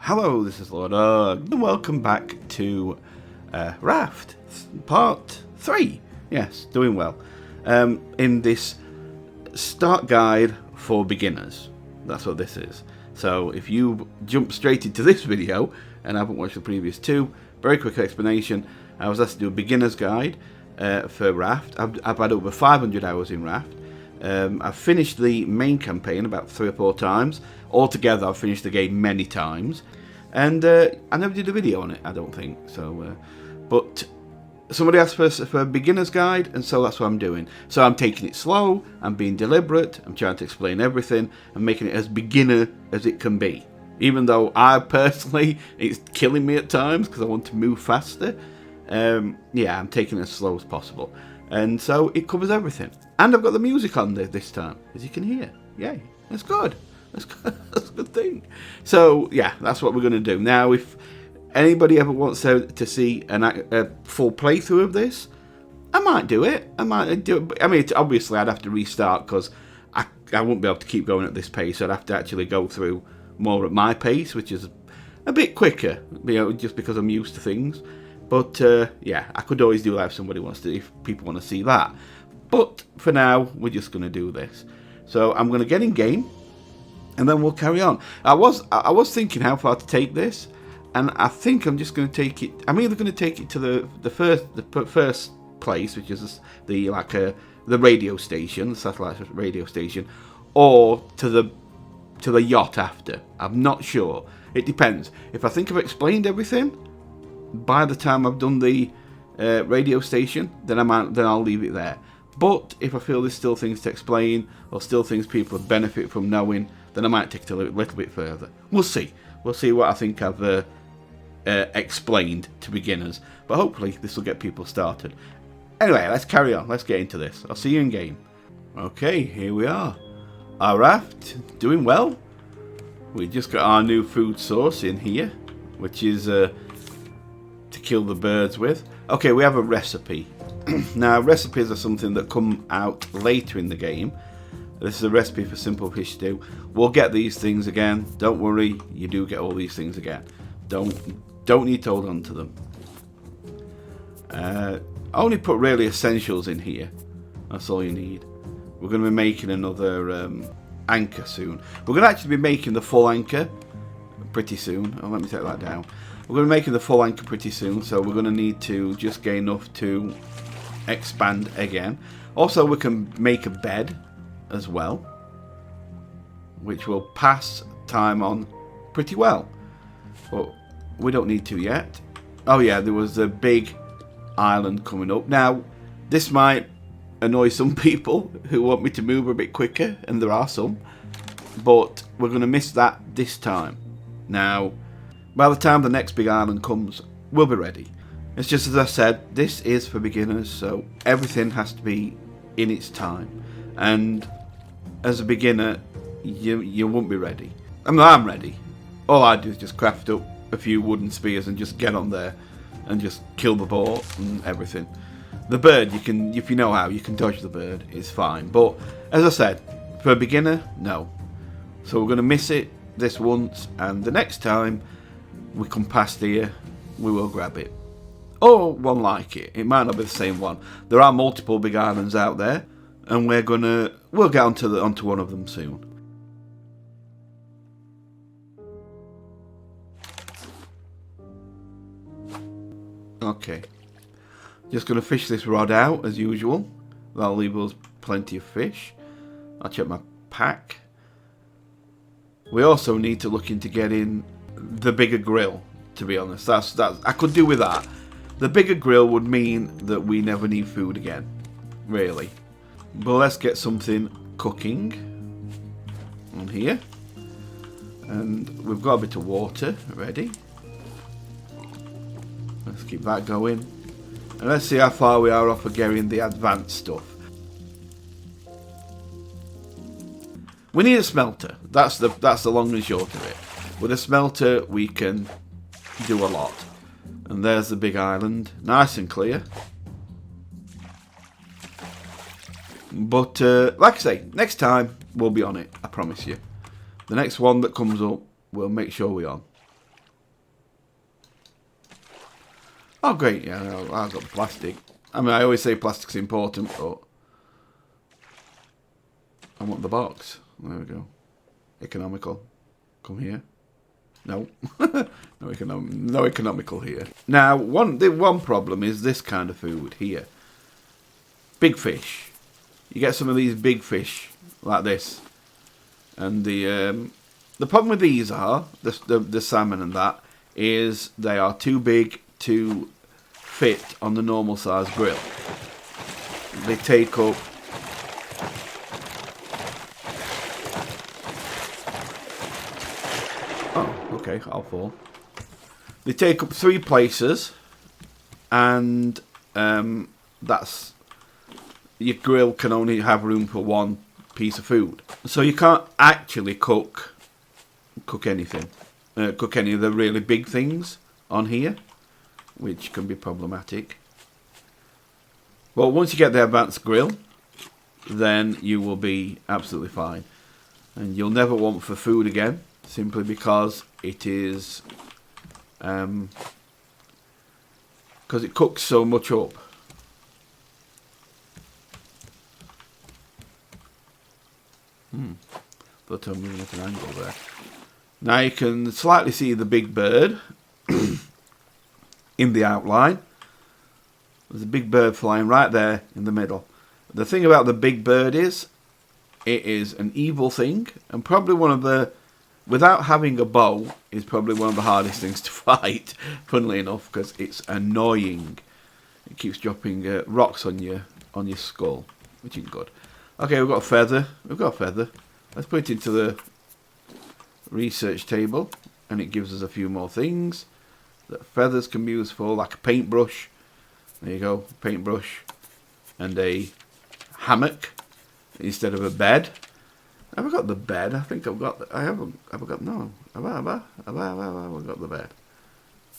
Hello, this is LordUg, and welcome back to Raft, part 3. Yes, doing well. In this start guide for beginners. That's what this is. So if you jump straight into this video and haven't watched the previous two, very quick explanation. I was asked to do a beginner's guide for Raft. I've had over 500 hours in Raft. I've finished the main campaign about 3 or 4 times. Altogether, I've finished the game many times. And I never did a video on it, I don't think. So, but somebody asked for a beginner's guide, and so that's what I'm doing. So I'm taking it slow, I'm being deliberate, I'm trying to explain everything, and making it as beginner as it can be. Even though I personally, it's killing me at times because I want to move faster. Yeah, I'm taking it as slow as possible. And so it covers everything. And I've got the music on there this time, as you can hear. Yay, that's good. That's a good thing. So, yeah, that's what we're going to do. Now, if anybody ever wants to see a full playthrough of this, I might do it. I mean, obviously, I'd have to restart because I wouldn't be able to keep going at this pace. I'd have to actually go through more at my pace, which is a bit quicker, just because I'm used to things. But, yeah, I could always do that if somebody wants to, if people want to see that. But, for now, we're just going to do this. So, I'm going to get in game. And then we'll carry on. I was thinking how far to take this, and I think I'm just going to take it. I'm either going to take it to the first place, which is the radio station, the satellite radio station, or to the yacht after. I'm not sure. It depends. If I think I've explained everything by the time I've done the radio station, then I'll leave it there. But if I feel there's still things to explain, or still things people would benefit from knowing, then I might take it a little bit further. We'll see. We'll see what I think I've explained to beginners. But hopefully this will get people started. Anyway, let's carry on. Let's get into this. I'll see you in game. Okay, here we are. Our raft, doing well. We just got our new food source in here, which is to kill the birds with. Okay, we have a recipe. Now, recipes are something that come out later in the game. This is a recipe for simple fish stew. We'll get these things again. Don't worry, you do get all these things again. Don't need to hold on to them. I only put really essentials in here. That's all you need. We're going to be making another anchor soon. We're going to actually be making the full anchor pretty soon. Oh, let me take that down. We're going to be making the full anchor pretty soon, so we're going to need to just get enough to expand again. Also, we can make a bed as well, which will pass time on pretty well, but we don't need to yet. Oh yeah, there was a big island coming up. Now, this might annoy some people who want me to move a bit quicker, and there are some, but we're going to miss that this time. Now, by the time the next big island comes, we'll be ready. It's just as I said, this is for beginners, so everything has to be in its time. And as a beginner, you won't be ready. I mean, I'm ready. All I do is just craft up a few wooden spears and just get on there and just kill the boar and everything. The bird, you can, if you know how, you can dodge the bird. It's fine. But as I said, for a beginner, no. So we're going to miss it this once, and the next time we come past here, we will grab it. Or one like it. It might not be the same one. There are multiple big islands out there, and we'll get onto one of them soon. Okay. Just going to fish this rod out as usual. That'll leave us plenty of fish. I'll check my pack. We also need to look into getting the bigger grill, to be honest. That's I could do with that. The bigger grill would mean that we never need food again. Really. But let's get something cooking on here. And we've got a bit of water ready. Let's keep that going. And let's see how far we are off of getting the advanced stuff. We need a smelter. That's the long and short of it. With a smelter, we can do a lot. And there's the big island. Nice and clear. But, like I say, next time we'll be on it. I promise you. The next one that comes up, we'll make sure we're on. Oh, great. Yeah, I've got plastic. I mean, I always say plastic's important, but I want the box. There we go. Economical. Come here. No. No economical here. Now, the one problem is this kind of food here. Big fish. You get some of these big fish like this. And the problem with these are, the salmon and that, is they are too big to fit on the normal size grill. They take up okay, I'll fall. They take up 3 places, and that's your grill can only have room for 1 piece of food, so you can't actually cook anything, cook any of the really big things on here, which can be problematic. Well, once you get the advanced grill, then you will be absolutely fine, and you'll never want for food again, simply because it is because it cooks so much up. But I'm moving at an angle there. Now you can slightly see the big bird in the outline. There's a big bird flying right there in the middle. The thing about the big bird is, it is an evil thing, and probably one of the, without having a bow, is probably one of the hardest things to fight, funnily enough, because it's annoying. It keeps dropping rocks on your skull, which isn't good. Okay, we've got a feather. Let's put it into the research table, and it gives us a few more things that feathers can be used for, like a paintbrush. There you go, paintbrush, and a hammock instead of a bed. Have I got the bed? I think I've got. I haven't. Have I got? No. Have I got the bed?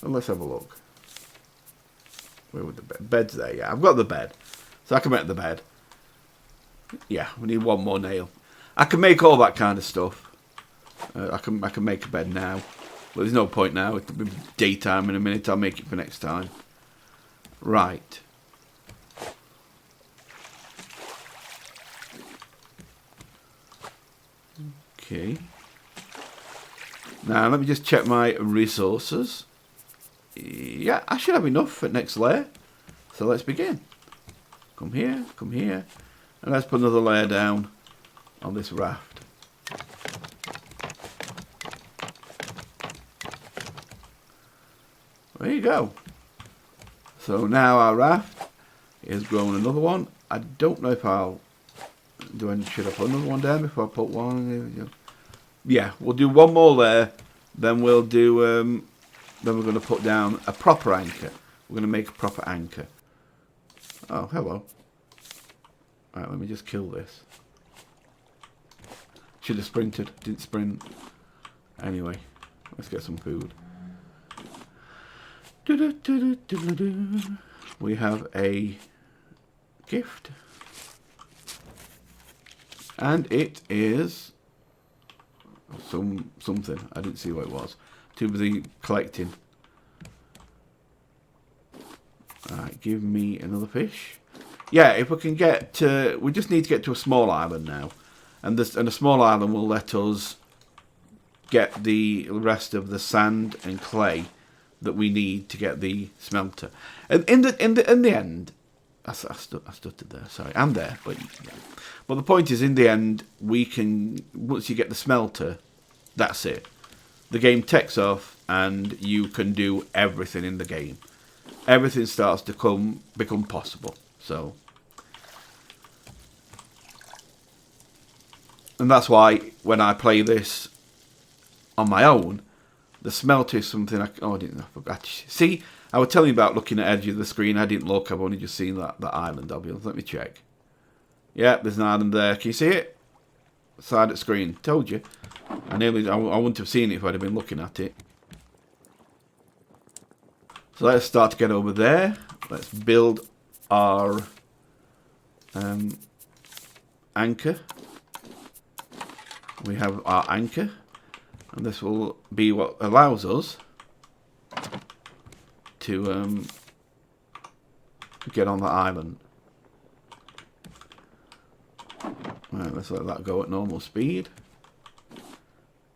Well, let's have a look. Where would the bed? Bed's there. Yeah, I've got the bed, so I can make the bed. Yeah, we need 1 more nail. I can make all that kind of stuff. I can make a bed now, but there's no point now. It'll be daytime in a minute. I'll make it for next time. Right. Okay. Now let me just check my resources. Yeah, I should have enough for next layer. So let's begin. Come here, and let's put another layer down on this raft. There you go. So now our raft is growing another one. I don't know if I'll should I put another one down before I put one? Yeah, we'll do 1 more there. Then we'll do. Then we're going to put down a proper anchor. We're going to make a proper anchor. Oh, hello. Alright, let me just kill this. Should have sprinted. Didn't sprint. Anyway, let's get some food. We have a gift. And it is something. I didn't see what it was. Too busy collecting. Alright, give me another fish. Yeah, if we can get to... We just need to get to a small island now. And a small island will let us get the rest of the sand and clay that we need to get the smelter. And in the end... I stuttered there, sorry. I'm there, but yeah. But the point is, in the end, we can, once you get the smelter, that's it. The game takes off, and you can do everything in the game. Everything starts to become possible. So, and that's why when I play this on my own, the smelter is something I forgot. See, I was telling you about looking at the edge of the screen. I didn't look. I've only just seen that island. I'll be honest. Let me check. Yeah, there's an island there. Can you see it? Side of the screen. Told you. I wouldn't have seen it if I'd have been looking at it. So let's start to get over there. Let's build our anchor. We have our anchor. And this will be what allows us to get on the island. Right, let's let that go at normal speed.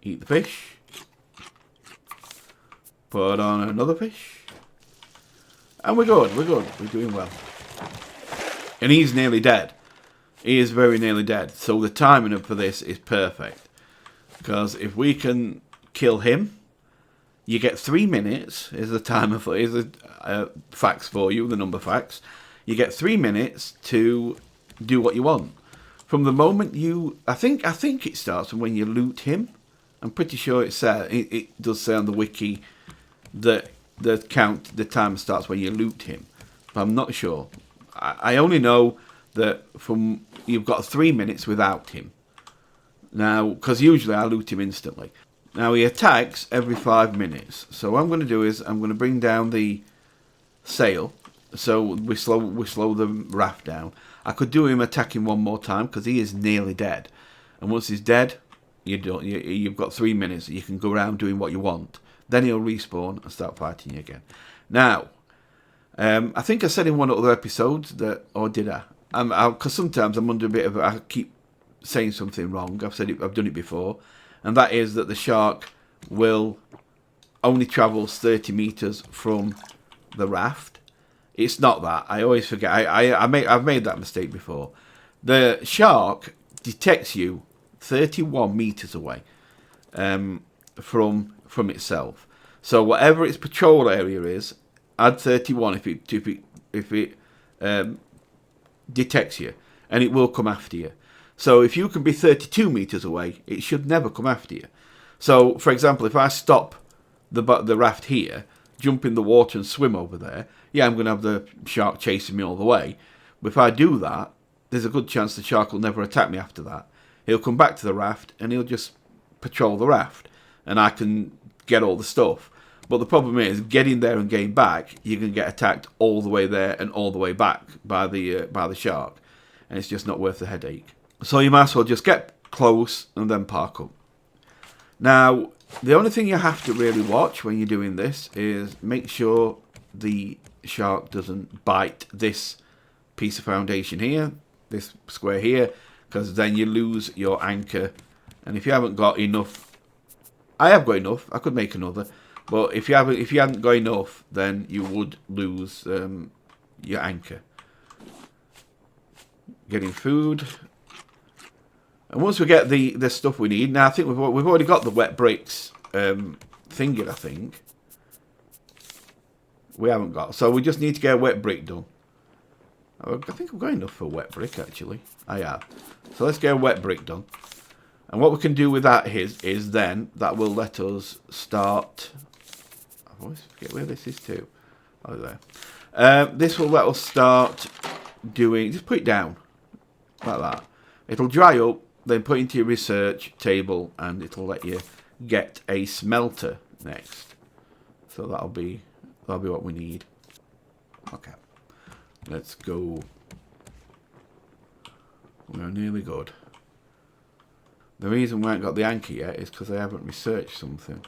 Eat the fish. Put on another fish. And we're good, we're good. We're doing well. And he's nearly dead. He is very nearly dead. So the timing for this is perfect. Because if we can kill him, you get 3 minutes. Is the timer for is the facts for you, the number facts. You get 3 minutes to do what you want. From the moment you, I think it starts from when you loot him. I'm pretty sure it does say on the wiki that the timer starts when you loot him. But I'm not sure. I only know that from you've got 3 minutes without him. Now, because usually I loot him instantly. Now he attacks every 5 minutes. So what I'm going to do is I'm going to bring down the sail, so we slow the raft down. I could do him attacking one more time because he is nearly dead. And once he's dead, you've got 3 minutes. You can go around doing what you want. Then he'll respawn and start fighting you again. Now, I think I said in one of the other episodes that, or did I? Because sometimes I'm under a bit of I keep saying something wrong. I've done it before, and that is that the shark will only travels 30 meters from the raft. It's not that. I always forget. I've made that mistake before. The shark detects you 31 meters away from itself. So whatever its patrol area is, add 31 if it detects you, and it will come after you. So if you can be 32 meters away, it should never come after you. So, for example, if I stop the raft here, jump in the water and swim over there, yeah, I'm going to have the shark chasing me all the way. But if I do that, there's a good chance the shark will never attack me after that. He'll come back to the raft and he'll just patrol the raft, and I can get all the stuff. But the problem is, getting there and getting back, you can get attacked all the way there and all the way back by the shark, and it's just not worth the headache. So you might as well just get close and then park up. Now, the only thing you have to really watch when you're doing this is make sure the shark doesn't bite this piece of foundation here, this square here, because then you lose your anchor. And if you haven't got enough, I have got enough. I could make another, but if you hadn't got enough, then you would lose your anchor. Getting food. And once we get the stuff we need, now I think we've already got the wet bricks thingy, I think. We haven't got, so we just need to get a wet brick done. I think I've got enough for a wet brick, actually. I have. So let's get a wet brick done. And what we can do with that is then that will let us start. I always forget where this is too. Oh, there. This will let us start doing. Just put it down like that. It'll dry up. Then put it into your research table, and it'll let you get a smelter next. So that'll be what we need. Okay, let's go. We're nearly good. The reason we haven't got the anchor yet is because I haven't researched something.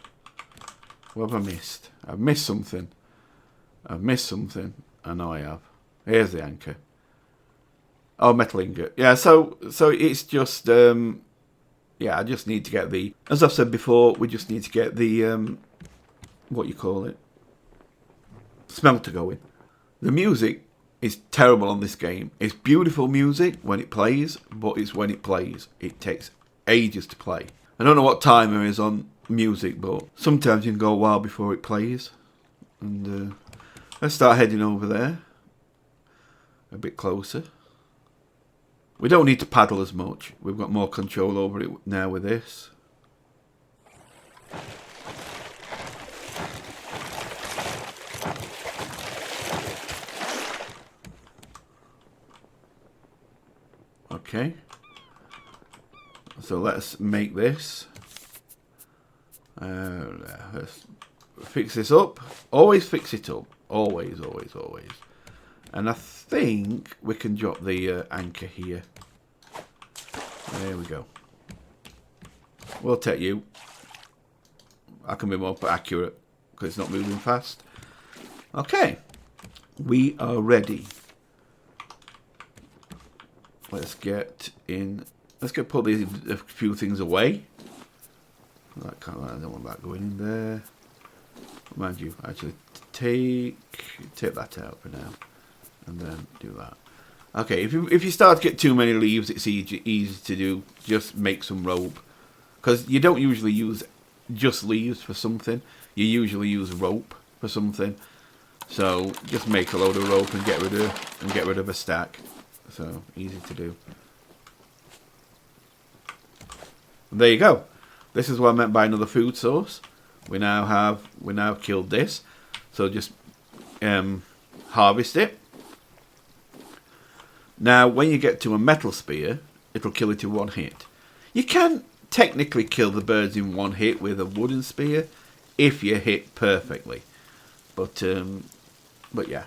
What have I missed? I've missed something. I know I have. Here's the anchor. Oh, metal ingot. Yeah, so it's just, yeah, I just need to get the, as I've said before, we just need to get the, what you call it, smelter going. The music is terrible on this game. It's beautiful music when it plays, but it's when it plays. It takes ages to play. I don't know what timer is on music, but sometimes you can go a while before it plays. And let's start heading over there. A bit closer. We don't need to paddle as much. We've got more control over it now with this. Okay. So let's make this. Let's fix this up. Always fix it up. Always, always, always. And I think we can drop the anchor here. There we go. We'll take you. I can be more accurate because it's not moving fast. Okay. We are ready. let's get in. Let's get put these a few things away. I don't want that going in there. Mind you, actually take that out for now, and then do that. Okay, if you start to get too many leaves, it's easy to do. Just make some rope, because you don't usually use just leaves for something. You usually use rope for something. So just make a load of rope and get rid of a stack. So easy to do. And there you go. This is what I meant by another food source. We now killed this. So just harvest it. Now when you get to a metal spear, it'll kill it in one hit. You can technically kill the birds in one hit with a wooden spear if you hit perfectly. But yeah.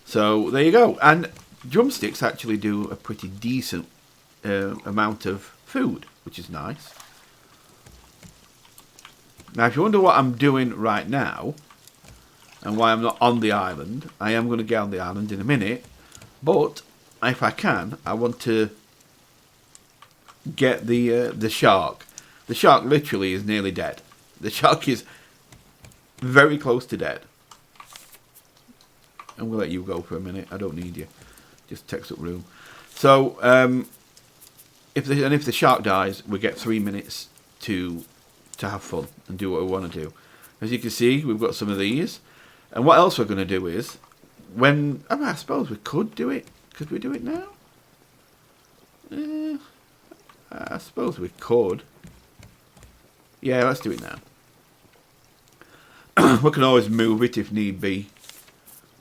So there you go. And drumsticks actually do a pretty decent amount of food, which is nice. Now, if you wonder what I'm doing right now, and why I'm not on the island, I am going to get on the island in a minute, but if I can, I want to get the shark. The shark literally is nearly dead. The shark is very close to dead. I'm going to let you go for a minute. I don't need you. Just takes up room. So, if the shark dies, we get 3 minutes to have fun and do what we want to do. As you can see, we've got some of these. And what else we're going to do is, I suppose we could do it. Could we do it now? I suppose we could. Yeah, let's do it now. We can always move it if need be.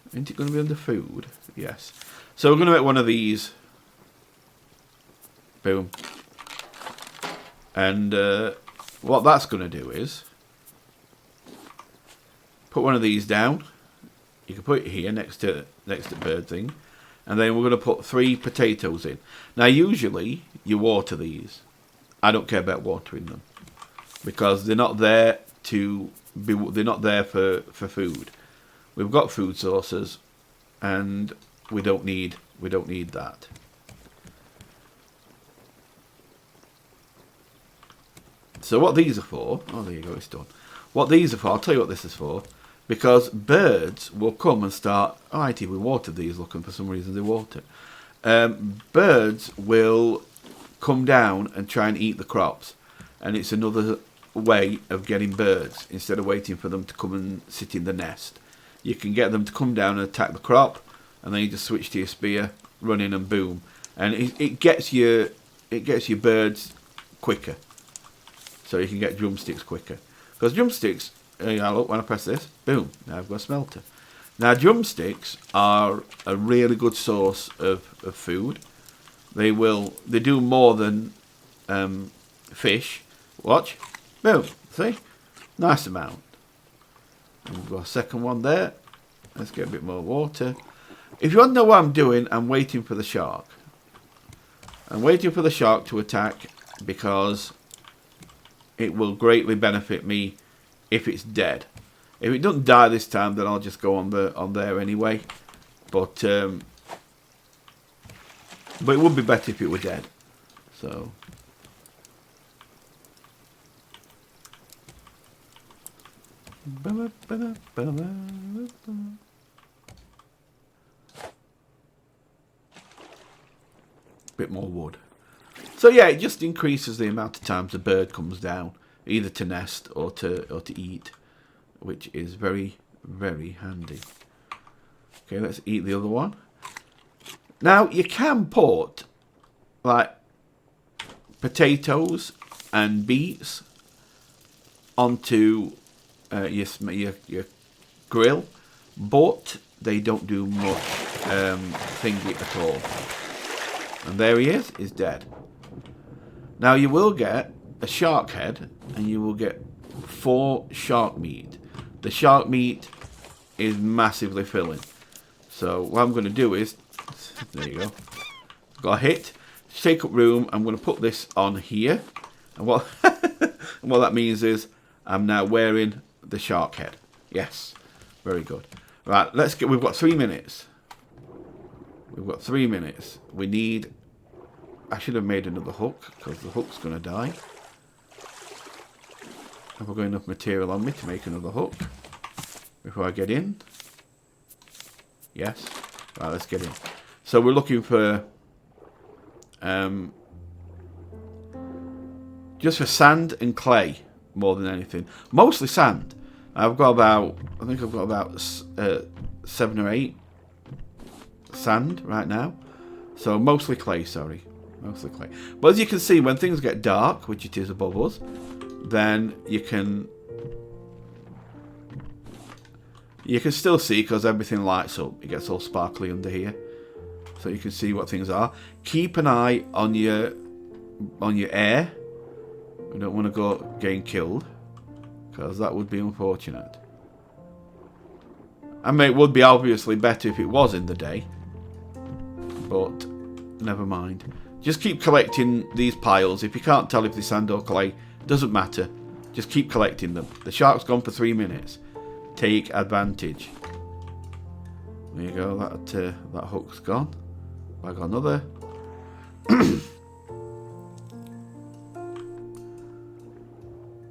Isn't it going to be under food? Yes. So we're going to make one of these. Boom. And what that's going to do is put one of these down. You can put it here next to bird thing. And then we're going to put 3 potatoes in. Now usually you water these. I don't care about watering them, because they're not there they're not there for food. We've got food sources, and we don't need that. So what these are for? Oh, there you go. It's done. What these are for? I'll tell you what this is for. Because birds will come and start. Oh, I we watered these. Looking for some reason they water. Birds will come down and try and eat the crops, and it's another way of getting birds instead of waiting for them to come and sit in the nest. You can get them to come down and attack the crop, and then you just switch to your spear, run in, and boom, and it gets your birds quicker, so you can get drumsticks quicker. Because drumsticks, look, when I press this, boom, now I've got a smelter. Now drumsticks are a really good source of food. They do more than fish. Watch, boom, see, nice amount. And we've got a second one there. Let's get a bit more water. If you want to know what I'm doing, I'm waiting for the shark. I'm waiting for the shark to attack because it will greatly benefit me if it's dead. If it doesn't die this time, then I'll just go on there anyway. But it would be better if it were dead. So bit more wood. So yeah, it just increases the amount of times the bird comes down, either to nest or to eat, which is very, very handy. Okay, let's eat the other one. Now you can put like potatoes and beets onto your grill, but they don't do much thingy at all. And there he is, he's dead. Now you will get a shark head, and you will get 4 shark meat. The shark meat is massively filling. So what I'm going to do is, there you go, got a hit, take up room. I'm going to put this on here, and what what that means is I'm now wearing the shark head. Yes, very good. Right, we've got 3 minutes. We've got 3 minutes. We need I should have made another hook, because the hook's going to die. Have I got enough material on me to make another hook before I get in? Yes. Right, let's get in. So we're looking for just for sand and clay more than anything. Mostly sand. I've got about, I think I've got about 7 or 8 sand right now. So mostly clay, sorry. Mostly clay. But as you can see, when things get dark, which it is above us, then you can still see, because everything lights up. It gets all sparkly under here, so you can see what things are. Keep an eye on your air. We don't want to go getting killed, because that would be unfortunate. I mean, it would be obviously better if it was in the day, but never mind. Just keep collecting these piles. If you can't tell if they're sand or clay, doesn't matter. Just keep collecting them. The shark's gone for 3 minutes. Take advantage. There you go. That hook's gone. I got another.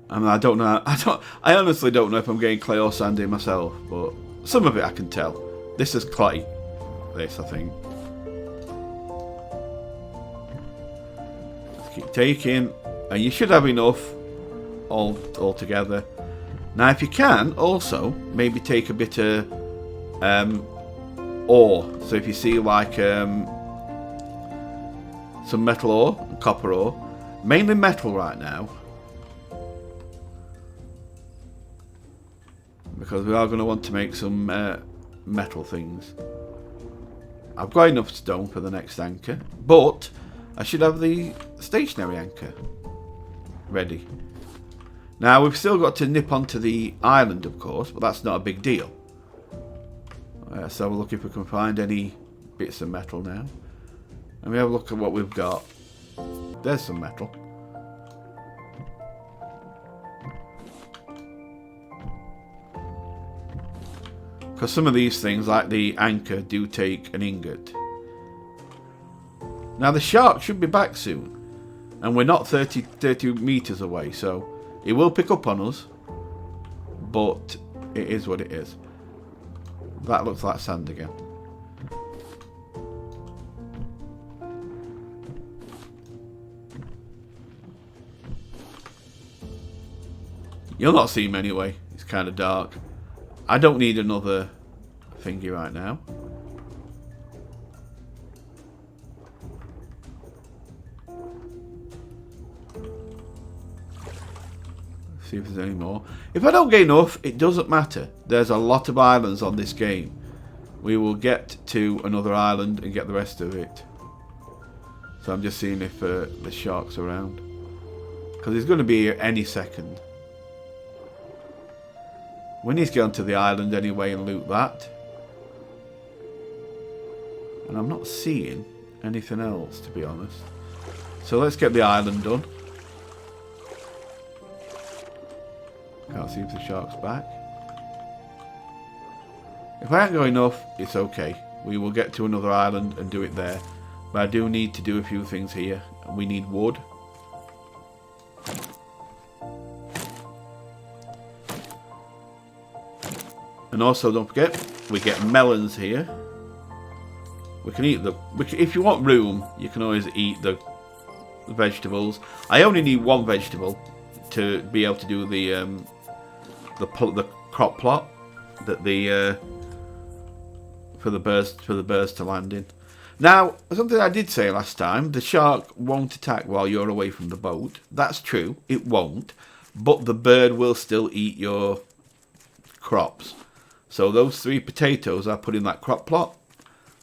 I mean, I don't know. I honestly don't know if I'm getting clay or sand in myself, but some of it I can tell. This is clay. This, I think. Just keep taking, and you should have enough all together. Now, if you can, also maybe take a bit of ore. So if you see like some metal ore, copper ore, mainly metal right now, because we are going to want to make some metal things. I've got enough stone for the next anchor, but I should have the stationary anchor ready. Now, we've still got to nip onto the island, of course, but that's not a big deal. So we'll look if we can find any bits of metal now. And we have a look at what we've got. There's some metal. Because some of these things, like the anchor, do take an ingot. Now, the shark should be back soon. And we're not 30 meters away, so it will pick up on us, but it is what it is. That looks like sand again. You'll not see him anyway. It's kind of dark. I don't need another thingy right now. See if there's any more. If I don't get enough, it doesn't matter. There's a lot of islands on this game. We will get to another island and get the rest of it. So I'm just seeing if the shark's around, because he's going to be here any second. We need to get onto the island anyway and loot that. And I'm not seeing anything else, to be honest. So let's get the island done. Can't see if the shark's back. If I ain't got enough, it's okay. We will get to another island and do it there. But I do need to do a few things here. We need wood. And also, don't forget, we get melons here. We can eat if you want room, you can always eat the vegetables. I only need one vegetable to be able to do the crop plot that for the birds to land in. Now, something I did say last time: the shark won't attack while you're away from the boat. That's true, it won't, but the bird will still eat your crops. So those 3 potatoes I put in that crop plot,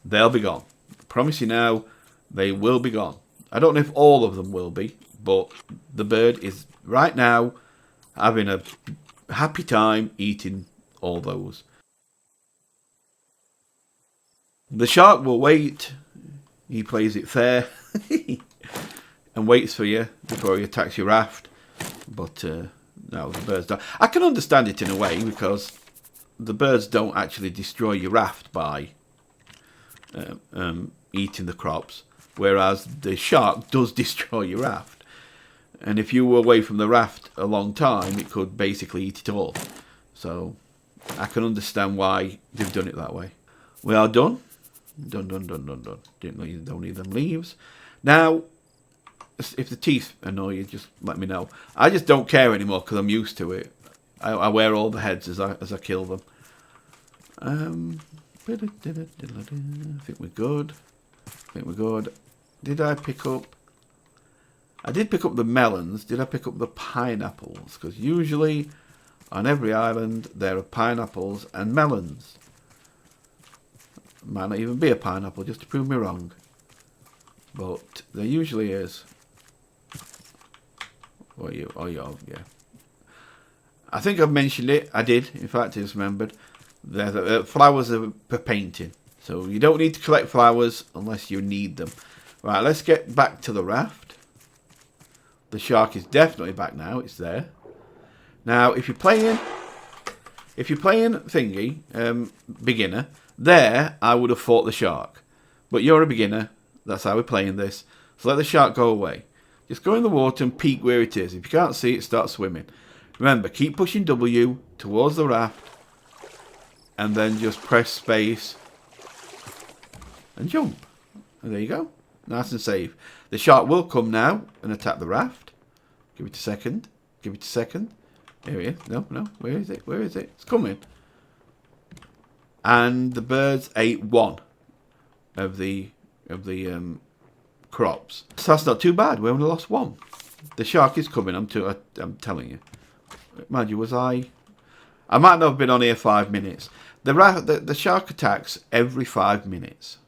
they'll be gone. I promise you now, they will be gone. I don't know if all of them will be, but the bird is right now having a happy time eating all those. The shark will wait. He plays it fair and waits for you before he attacks your raft. But no, the birds don't. I can understand it in a way, because the birds don't actually destroy your raft by eating the crops. whereas the shark does destroy your raft. And if you were away from the raft a long time, it could basically eat it all. So I can understand why they've done it that way. We are done. Done. Don't need them leaves. Now, if the teeth annoy you, just let me know. I just don't care anymore because I'm used to it. I wear all the heads as I kill them. I think we're good. Did I pick up... I did pick up the melons. Did I pick up the pineapples? Because usually on every island there are pineapples and melons. Might not even be a pineapple, just to prove me wrong. But there usually is. Yeah. I think I've mentioned it. I did. In fact, I just remembered. The flowers are for painting. So you don't need to collect flowers unless you need them. Right, let's get back to the raft. The shark is definitely back now. It's there. Now, if you're playing thingy, beginner, there I would have fought the shark. But you're a beginner. That's how we're playing this. So let the shark go away. Just go in the water and peek where it is. If you can't see it, start swimming. Remember, keep pushing W towards the raft. And then just press space. And jump. And there you go. Nice and safe. The shark will come now and attack the raft. Give it a second. Here it is. No. Where is it? It's coming. And the birds ate one of the crops. So that's not too bad. We only lost one. The shark is coming. I'm telling you. Mind you, I might not have been on here 5 minutes. The shark attacks every 5 minutes.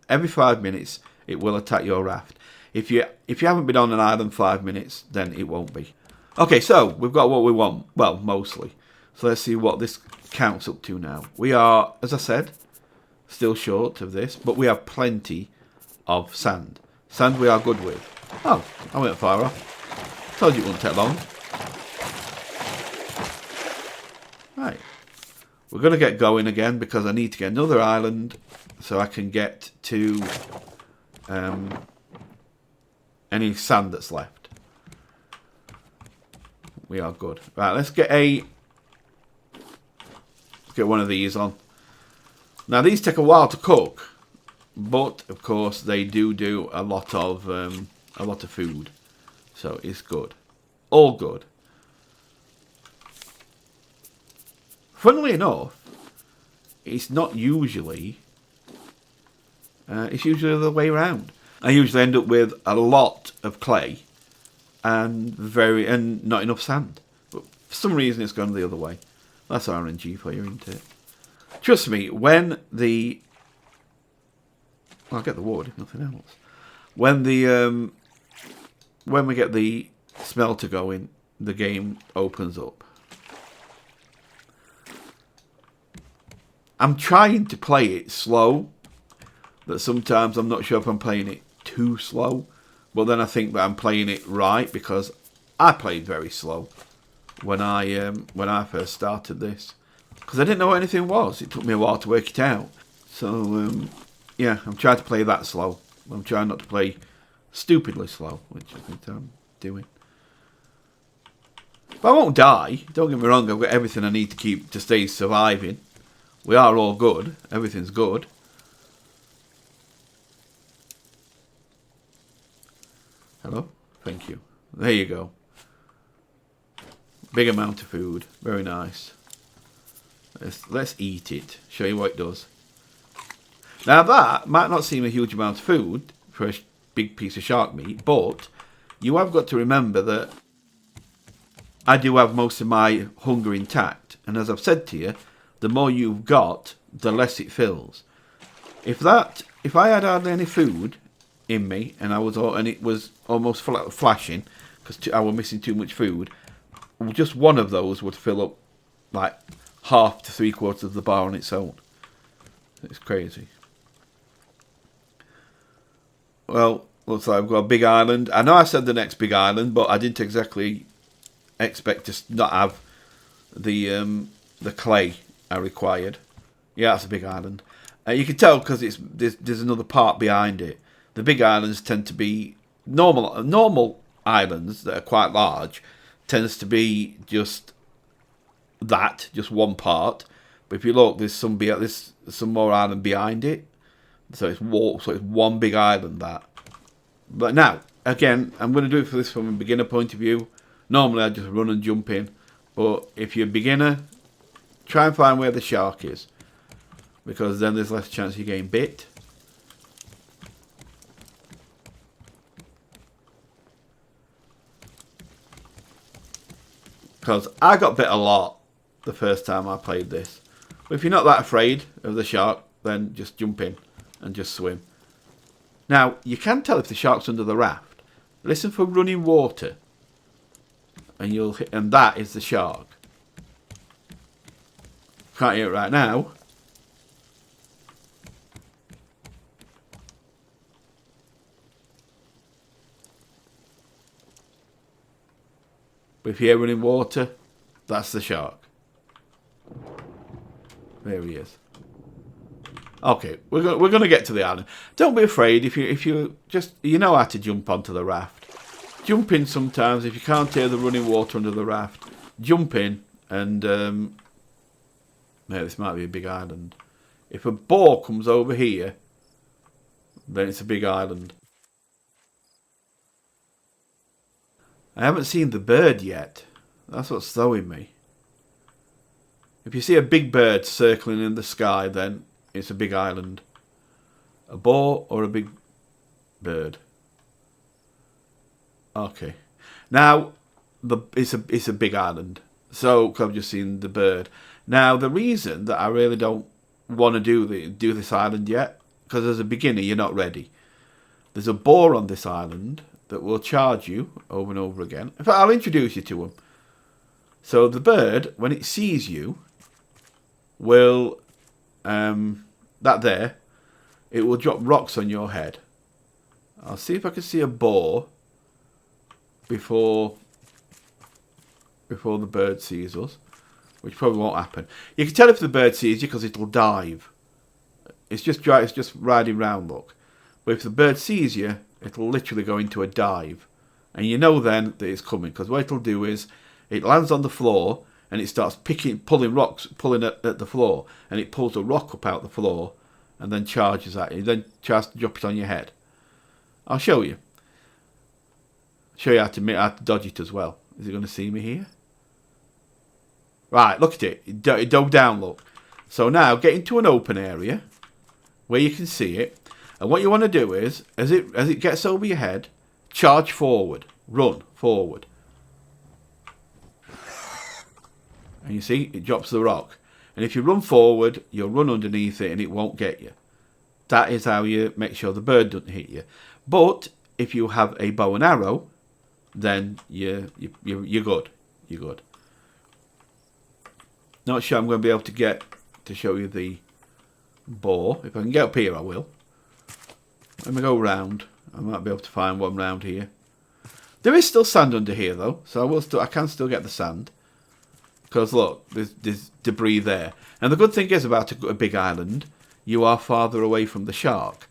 Every 5 minutes, it will attack your raft. If you haven't been on an island 5 minutes, then it won't be. Okay, so we've got what we want. Well, mostly. So let's see what this counts up to now. We are, as I said, still short of this, but we have plenty of sand. Sand we are good with. Oh, I went far off. Told you it wouldn't take long. Right. We're going to get going again because I need to get another island so I can get to any sand that's left. We are good. Right, let's get one of these on. Now these take a while to cook, but of course they do a lot of food, so it's good, all good. Funnily enough, it's not usually. It's usually the other way around. I usually end up with a lot of clay and not enough sand. But for some reason, it's gone the other way. That's RNG for you, isn't it? Trust me, I'll get the wood if nothing else. When we get the smelter going, the game opens up. I'm trying to play it slow, but sometimes I'm not sure if I'm playing it too slow. But then I think that I'm playing it right because I played very slow when I first started this because I didn't know what anything was. It took me a while to work it out. So yeah, I'm trying to play that slow. I'm trying not to play stupidly slow, which I think I'm doing. But I won't die. Don't get me wrong. I've got everything I need to stay surviving. We are all good. Everything's good. Hello? Thank you. There you go. Big amount of food. Very nice. Let's eat it. Show you what it does. Now that might not seem a huge amount of food for a big piece of shark meat, but you have got to remember that I do have most of my hunger intact. And as I've said to you, the more you've got, the less it fills. If I had hardly any food in me, and it was almost flashing because I was missing too much food, just one of those would fill up like half to 3/4 of the bar on its own. It's crazy. Well, looks like I've got a big island. I know I said the next big island, but I didn't exactly expect to not have the clay I required. Yeah, that's a big island. You can tell because there's another part behind it. The big islands tend to be normal islands that are quite large. Tends to be just one part. But if you look, there's some more island behind it. So it's one big island that. But now, again, I'm going to do it for this from a beginner point of view. Normally I just run and jump in. But if you're a beginner, try and find where the shark is. Because then there's less chance you getting bit. Because I got bit a lot the first time I played this. But if you're not that afraid of the shark, then just jump in and just swim. Now, you can tell if the shark's under the raft. Listen for running water. And that is the shark. Can't hear it right now. But if you hear running water, that's the shark. There he is. Okay, we're going to get to the island. Don't be afraid if you know how to jump onto the raft. Jump in sometimes if you can't hear the running water under the raft. Jump in and this might be a big island. If a boar comes over here, then it's a big island. I haven't seen the bird yet. That's what's throwing me. If you see a big bird circling in the sky, then it's a big island. A boar or a big bird? Okay. Now, it's a big island. So, I've just seen the bird. Now, the reason that I really don't want to do this island yet, because as a beginner, you're not ready. There's a boar on this island that will charge you over and over again. In fact, I'll introduce you to him. So the bird, when it sees you, will it will drop rocks on your head. I'll see if I can see a boar before the bird sees us, which probably won't happen. You can tell if the bird sees you because it'll dive. It's just riding round, look. But if the bird sees you, it'll literally go into a dive. And you know then that it's coming, because what it'll do is it lands on the floor and it starts pulling at the floor, and it pulls a rock up out the floor and then charges at you. Then tries to drop it on your head. I'll show you. Show you how to dodge it as well. Is it going to see me here? Right, look at it. It dove down, look. So now get into an open area where you can see it. And what you want to do is, as it gets over your head, charge forward. Run forward. And you see, it drops the rock. And if you run forward, you'll run underneath it and it won't get you. That is how you make sure the bird doesn't hit you. But if you have a bow and arrow, then you're good. You're good. Not sure I'm going to be able to show you the boar. If I can get up here, I will. Let me go round. I might be able to find one round here. There is still sand under here though, so I can still get the sand. Because look, there's debris there. And the good thing is about a big island, you are farther away from the shark.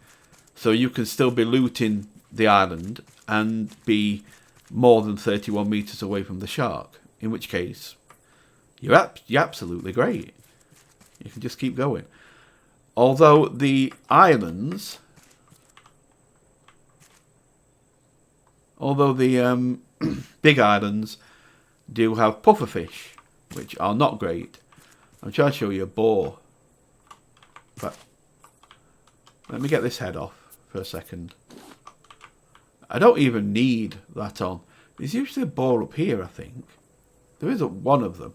So you can still be looting the island and be more than 31 metres away from the shark. In which case, you're absolutely great. You can just keep going. Although the islands... Although the big islands do have pufferfish, which are not great. I'm trying to show you a boar. But let me get this head off for a second. I don't even need that on. There's usually a boar up here, I think. There isn't one of them.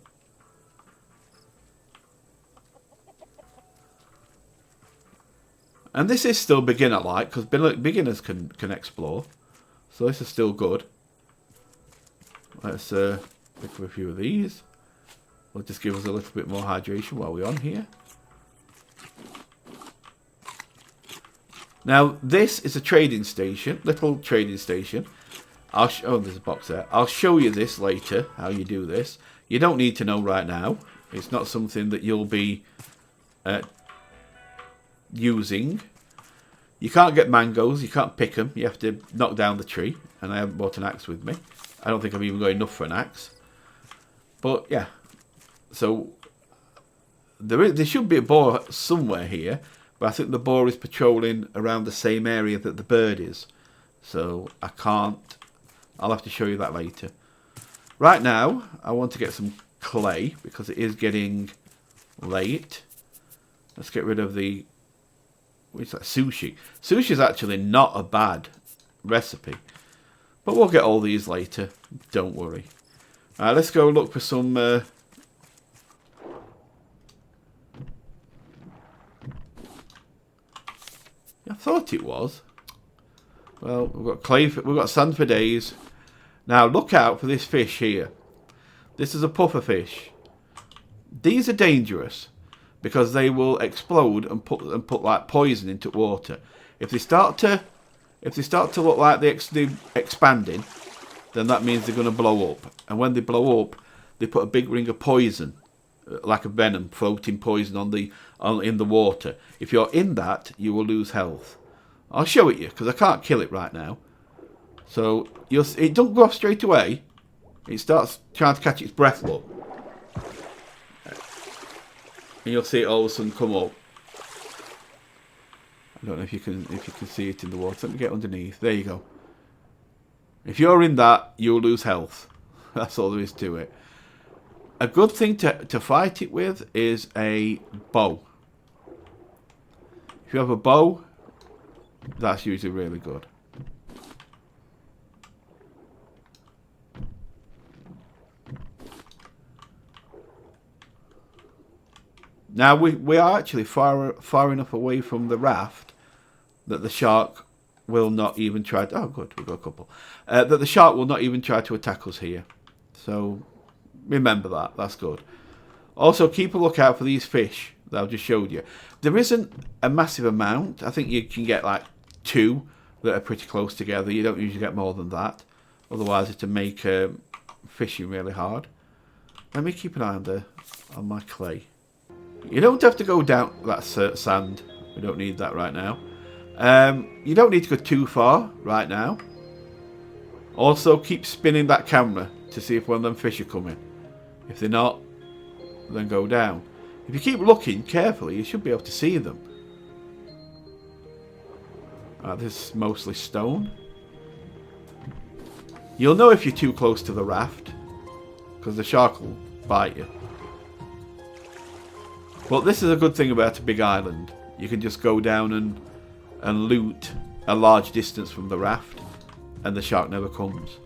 And this is still beginner-like, because beginners can explore. So this is still good. Let's pick up a few of these. Will just give us a little bit more hydration while we're on here. Now this is a trading station, little trading station. Oh, there's a box there. I'll show you this later, how you do this. You don't need to know right now. It's not something that you'll be using. You can't get mangoes. You can't pick them. You have to knock down the tree. And I haven't brought an axe with me. I don't think I've even got enough for an axe. But yeah. So there should be a boar somewhere here. But I think the boar is patrolling around the same area that the bird is. So I can't. I'll have to show you that later. Right now, I want to get some clay because it is getting late. Let's get rid of the... What's that? Sushi. Sushi is actually not a bad recipe. But we'll get all these later. Don't worry. Let's go look for some... I thought it was. Well, we've got clay. We've got sand for days. Now look out for this fish here. This is a puffer fish. These are dangerous because they will explode and put like poison into water. If they start to look like they're expanding, then that means they're going to blow up. And when they blow up, they put a big ring of poison, like a venom, floating poison in the water. If you're in that, you will lose health. I'll show it you because I can't kill it right now. So it don't go off straight away. It starts trying to catch its breath. Look, and you'll see it all of a sudden come up. I don't know if you can see it in the water. Let me get underneath. There you go. If you're in that, you'll lose health. That's all there is to it. A good thing to fight it with is a bow. If you have a bow, that's usually really good. Now we are actually far enough away from the raft that the shark will not even try to... Oh, good, we've got a couple. That the shark will not even try to attack us here. So remember that. That's good. Also, keep a lookout for these fish that I've just showed you. There isn't a massive amount. I think you can get like 2 that are pretty close together. You don't usually get more than that. Otherwise, it'll make fishing really hard. Let me keep an eye on my clay. You don't have to go down that sand. We don't need that right now. You don't need to go too far right now. Also, keep spinning that camera to see if one of them fish are coming. If they're not, then go down. If you keep looking carefully, you should be able to see them. This is mostly stone. You'll know if you're too close to the raft, because the shark will bite you. But this is a good thing about a big island. You can just go down and loot a large distance from the raft, and the shark never comes.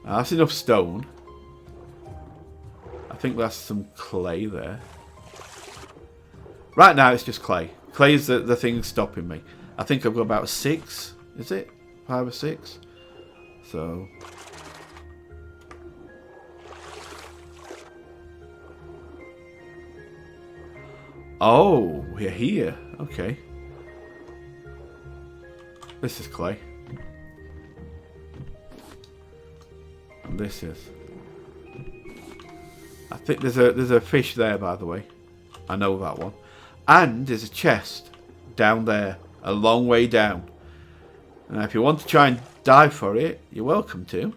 That's enough stone. I think that's some clay there. Right now it's just clay. Clay is the thing stopping me. I think I've got about 6. Is it? 5 or 6? So... Oh, we're here. Okay. This is clay. And this is... I think there's a fish there, by the way. I know that one. And there's a chest down there. A long way down. And if you want to try and dive for it, you're welcome to.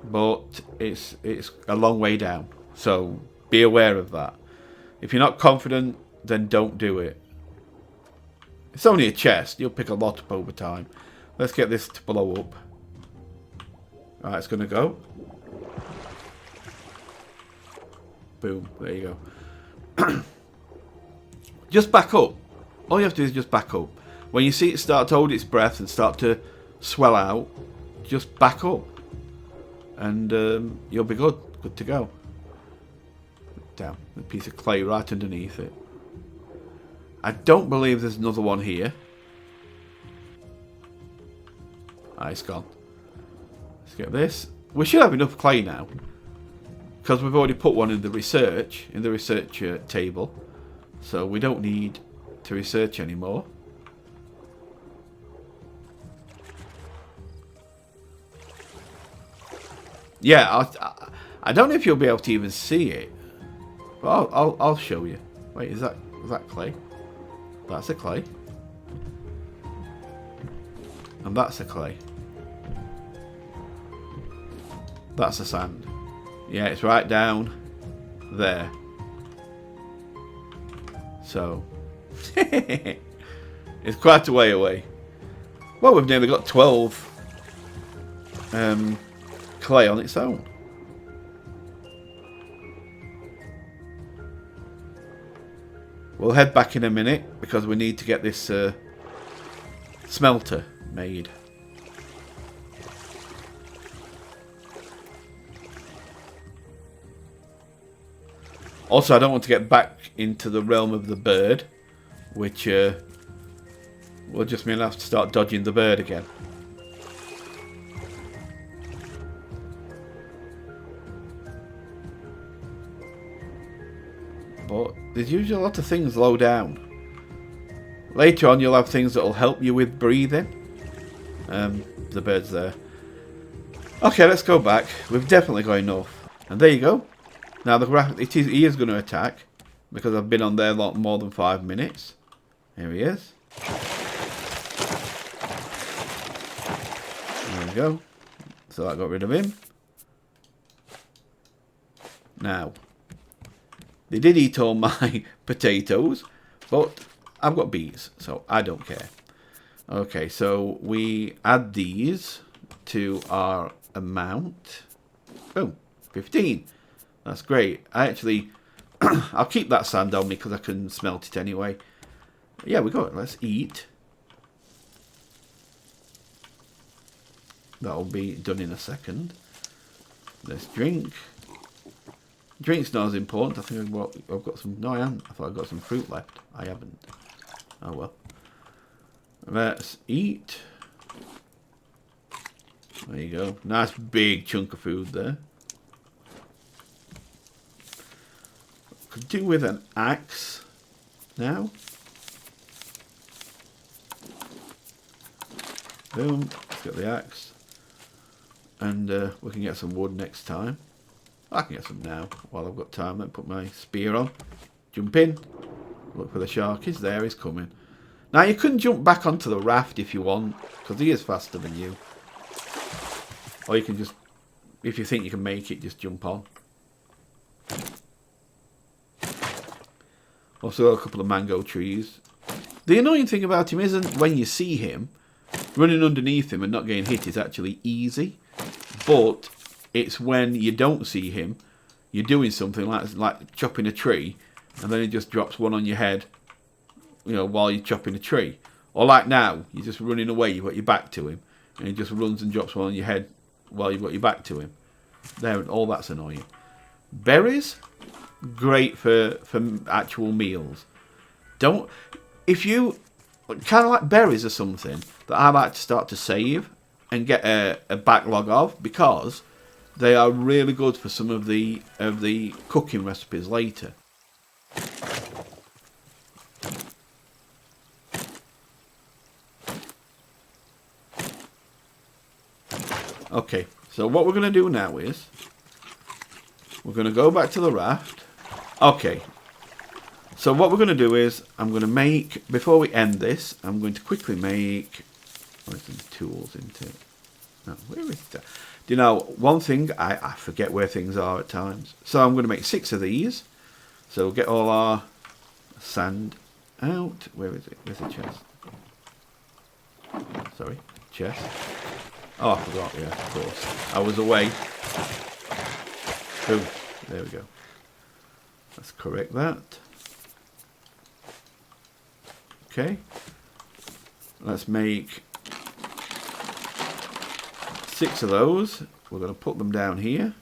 But it's a long way down. So be aware of that. If you're not confident, then don't do it. It's only a chest. You'll pick a lot up over time. Let's get this to blow up. Alright, it's going to go. Boom. There you go. Just back up. All you have to do is just back up. When you see it start to hold its breath and start to swell out, just back up. And you'll be good. Good to go. Down. A piece of clay right underneath it. I don't believe there's another one here. It's gone. Let's get this. We should have enough clay now, because we've already put one in the research table, so we don't need to research anymore. Yeah, I don't know if you'll be able to even see it. Well, I'll show you. Wait, is that clay? That's a clay. And that's a clay. That's a sand. Yeah, it's right down there. So, it's quite a way away. Well, we've nearly got 12 clay on its own. We'll head back in a minute because we need to get this smelter made. Also, I don't want to get back into the realm of the bird, which will just mean I'll have to start dodging the bird again. But there's usually a lot of things low down. Later on, you'll have things that will help you with breathing. The bird's there. Okay, let's go back. We've definitely got enough. And there you go. Now he is going to attack because I've been on there a lot more than 5 minutes. Here he is. There we go. So that got rid of him. Now, they did eat all my potatoes, but I've got bees, so I don't care. Okay, so we add these to our amount. Boom, 15. That's great. I actually, I'll keep that sand on me because I can smelt it anyway. Yeah, we got it. Let's eat. That'll be done in a second. Let's drink. Drink's not as important. I think I've got some. No, I haven't. I thought I've got some fruit left. I haven't. Oh well. Let's eat. There you go. Nice big chunk of food there. Could do with an axe now. Boom. Let's get the axe. And we can get some wood next time. I can get some now while I've got time. Let me put my spear on. Jump in. Look for the shark. He's there. He's coming. Now you can jump back onto the raft if you want, because he is faster than you. Or you can just, if you think you can make it, just jump on. Also got a couple of mango trees. The annoying thing about him isn't when you see him, running underneath him and not getting hit is actually easy. But it's when you don't see him, you're doing something like chopping a tree, and then he just drops one on your head, you know, while you're chopping a tree. Or like now, you're just running away, you've got your back to him, and he just runs and drops one on your head while you've got your back to him. There, all that's annoying. Berries, great for actual meals. If you kind of like berries or something that I like to start to save and get a backlog of, because they are really good for some of the cooking recipes later. Okay, so what we're going to do now is we're going to go back to the raft. Okay, so what we're going to do is I'm going to make, before we end this, I'm going to quickly make, where's some tools into it? No, where is that? Do you know, one thing, I forget where things are at times. So I'm going to make 6 of these. So we'll get all our sand out. Where is it? Where's the chest? Sorry, chest. Oh, I forgot, yeah, of course. I was away. Boom. There we go. Let's correct that. Okay. Let's make 6 of those. We're going to put them down here.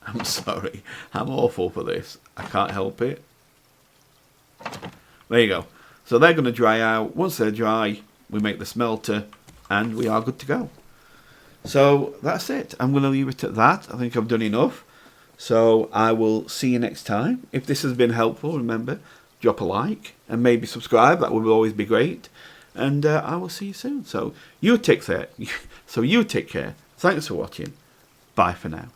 I'm sorry. I'm awful for this. I can't help it. There you go. So they're going to dry out. Once they're dry, we make the smelter and we are good to go. So that's it. I'm going to leave it at that. I think I've done enough. So I will see you next time. If this has been helpful, remember, drop a like and maybe subscribe. That would always be great. And I will see you soon. So you take care. Thanks for watching. Bye for now.